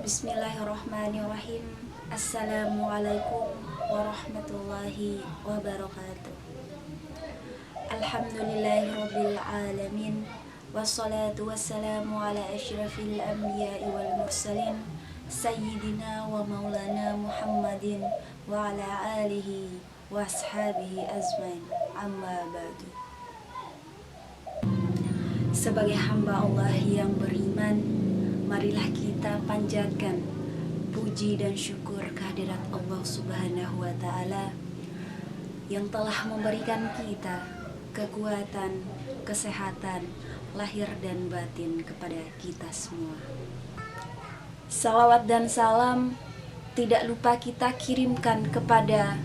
Bismillahirrahmanirrahim. Assalamualaikum warahmatullahi wabarakatuh. Alhamdulillahirabbil alamin. Wassalatu wassalamu ala asyrafil anbiya'i wal mursalin sayyidina wa maulana Muhammadin wa ala alihi wa ashabihi azmain. Amma ba'du. Sebagai hamba Allah yang beriman, marilah kita panjatkan puji dan syukur kehadirat Allah Subhanahu wa Ta'ala yang telah memberikan kita kekuatan, kesehatan, lahir dan batin kepada kita semua. Salawat dan salam tidak lupa kita kirimkan kepada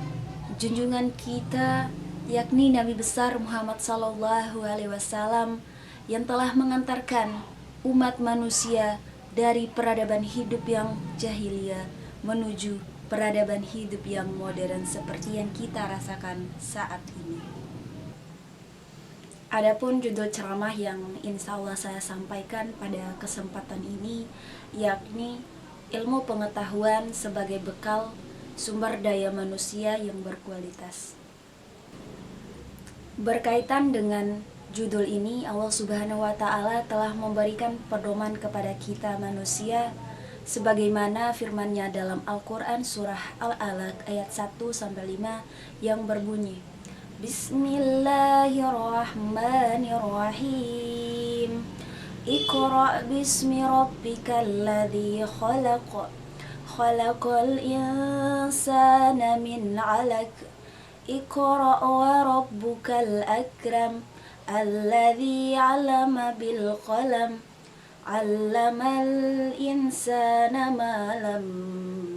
junjungan kita, yakni Nabi besar Muhammad sallallahu alaihi wasallam yang telah mengantarkan umat manusia dari peradaban hidup yang jahiliyah menuju peradaban hidup yang modern seperti yang kita rasakan saat ini. Adapun judul ceramah yang insya Allah saya sampaikan pada kesempatan ini yakni ilmu pengetahuan sebagai bekal sumber daya manusia yang berkualitas. Berkaitan dengan judul ini, Allah Subhanahu wa Ta'ala telah memberikan pedoman kepada kita manusia sebagaimana firman-Nya dalam Al-Qur'an surah Al-Alaq ayat 1-5 yang berbunyi, Bismillahirrahmanirrahim. Iqra' bismi rabbikal ladzi khalaq. Khalaqal insana min 'alaq. Iqra' wa rabbukal akram. Alladzi 'allama bil qalam 'allamal insana ma lam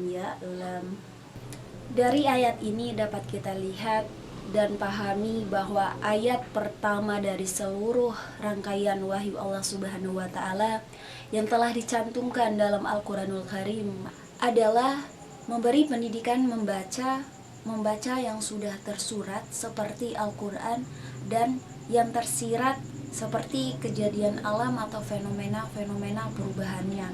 ya'lam. Dari ayat ini dapat kita lihat dan pahami bahwa ayat pertama dari seluruh rangkaian wahyu Allah Subhanahu wa Ta'ala yang telah dicantumkan dalam Al-Qur'anul Karim adalah memberi pendidikan membaca yang sudah tersurat seperti Al-Qur'an dan yang tersirat seperti kejadian alam atau fenomena-fenomena perubahannya.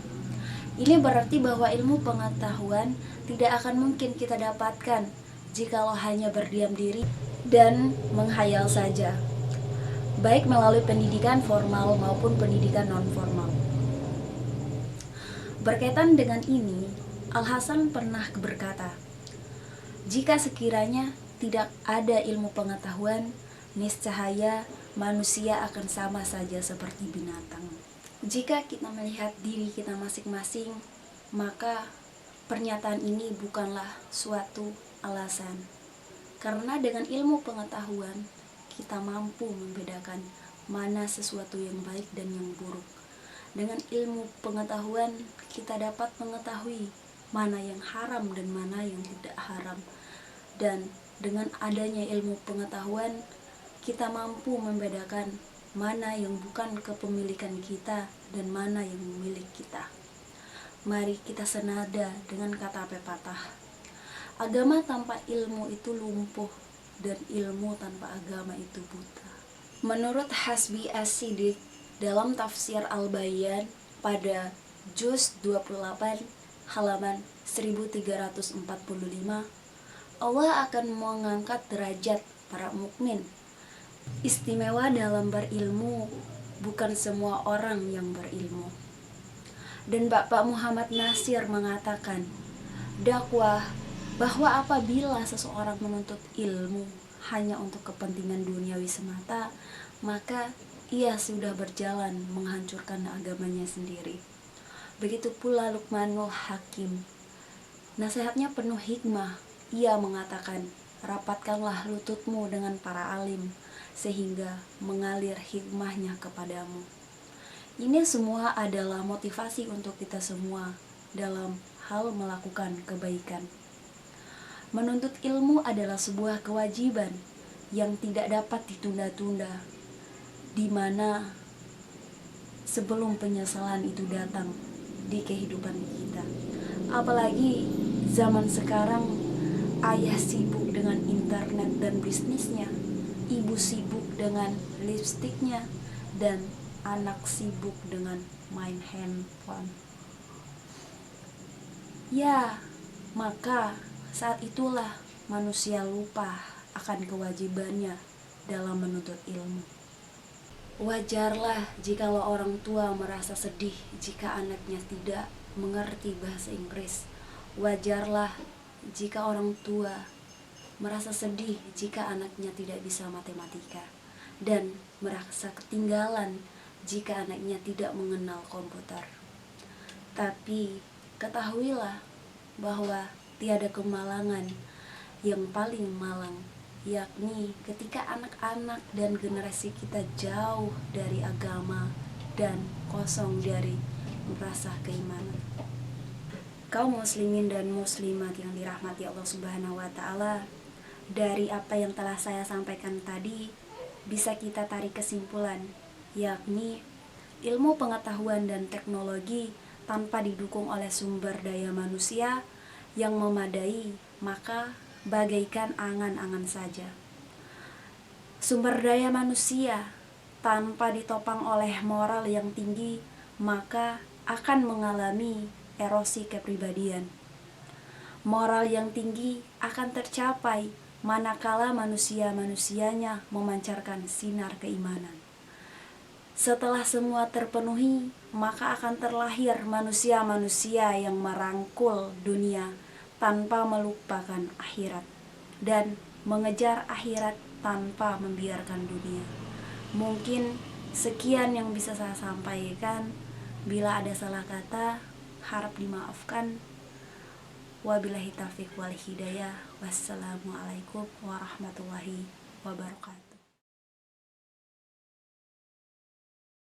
Ini berarti bahwa ilmu pengetahuan tidak akan mungkin kita dapatkan jikalau hanya berdiam diri dan menghayal saja, baik melalui pendidikan formal maupun pendidikan non-formal. Berkaitan dengan ini, Al-Hasan pernah berkata, jika sekiranya tidak ada ilmu pengetahuan, niscaya manusia akan sama saja seperti binatang. Jika kita melihat diri kita masing-masing, maka pernyataan ini bukanlah suatu alasan. Karena dengan ilmu pengetahuan, kita mampu membedakan mana sesuatu yang baik dan yang buruk. Dengan ilmu pengetahuan, kita dapat mengetahui mana yang haram dan mana yang tidak haram. Dan dengan adanya ilmu pengetahuan, kita mampu membedakan mana yang bukan kepemilikan kita dan mana yang milik kita. Mari kita senada dengan kata pepatah, agama tanpa ilmu itu lumpuh dan ilmu tanpa agama itu buta. Menurut Hasbi As-Siddiq dalam tafsir Al-Bayan pada juz 28 halaman 1345, Allah akan mengangkat derajat para mukmin. Istimewa dalam berilmu bukan semua orang yang berilmu. Dan Bapak Muhammad Nasir mengatakan, dakwah bahwa apabila seseorang menuntut ilmu hanya untuk kepentingan duniawi semata, maka ia sudah berjalan menghancurkan agamanya sendiri. Begitu pula Luqmanul Hakim. Nasihatnya penuh hikmah. Ia mengatakan, rapatkanlah lututmu dengan para alim, sehingga mengalir hikmahnya kepadamu. Ini semua adalah motivasi untuk kita semua dalam hal melakukan kebaikan. Menuntut ilmu adalah sebuah kewajiban yang tidak dapat ditunda-tunda, di mana sebelum penyesalan itu datang di kehidupan kita. Apalagi zaman sekarang, ayah sibuk dengan internet dan bisnisnya, ibu sibuk dengan lipstiknya, dan anak sibuk dengan main handphone. Ya, maka saat itulah manusia lupa akan kewajibannya dalam menuntut ilmu. Wajarlah jikalau orang tua merasa sedih jika anaknya tidak mengerti bahasa Inggris. Wajarlah jika orang tua merasa sedih jika anaknya tidak bisa matematika, dan merasa ketinggalan jika anaknya tidak mengenal komputer. Tapi ketahuilah bahwa tiada kemalangan yang paling malang, yakni ketika anak-anak dan generasi kita jauh dari agama dan kosong dari rasa keimanan. Kaum muslimin dan muslimat yang dirahmati Allah Subhanahu wa taala, dari apa yang telah saya sampaikan tadi bisa kita tarik kesimpulan, yakni ilmu pengetahuan dan teknologi tanpa didukung oleh sumber daya manusia yang memadai, maka bagaikan angan-angan saja. Sumber daya manusia tanpa ditopang oleh moral yang tinggi, maka akan mengalami erosi kepribadian. Moral yang tinggi akan tercapai manakala manusia-manusianya memancarkan sinar keimanan. Setelah semua terpenuhi, maka akan terlahir manusia-manusia yang merangkul dunia tanpa melupakan akhirat dan mengejar akhirat tanpa membiarkan dunia. Mungkin sekian yang bisa saya sampaikan. Bila ada salah kata, harap dimaafkan. Wabillahi taufiq wal hidayah. Wassalamualaikum warahmatullahi wabarakatuh.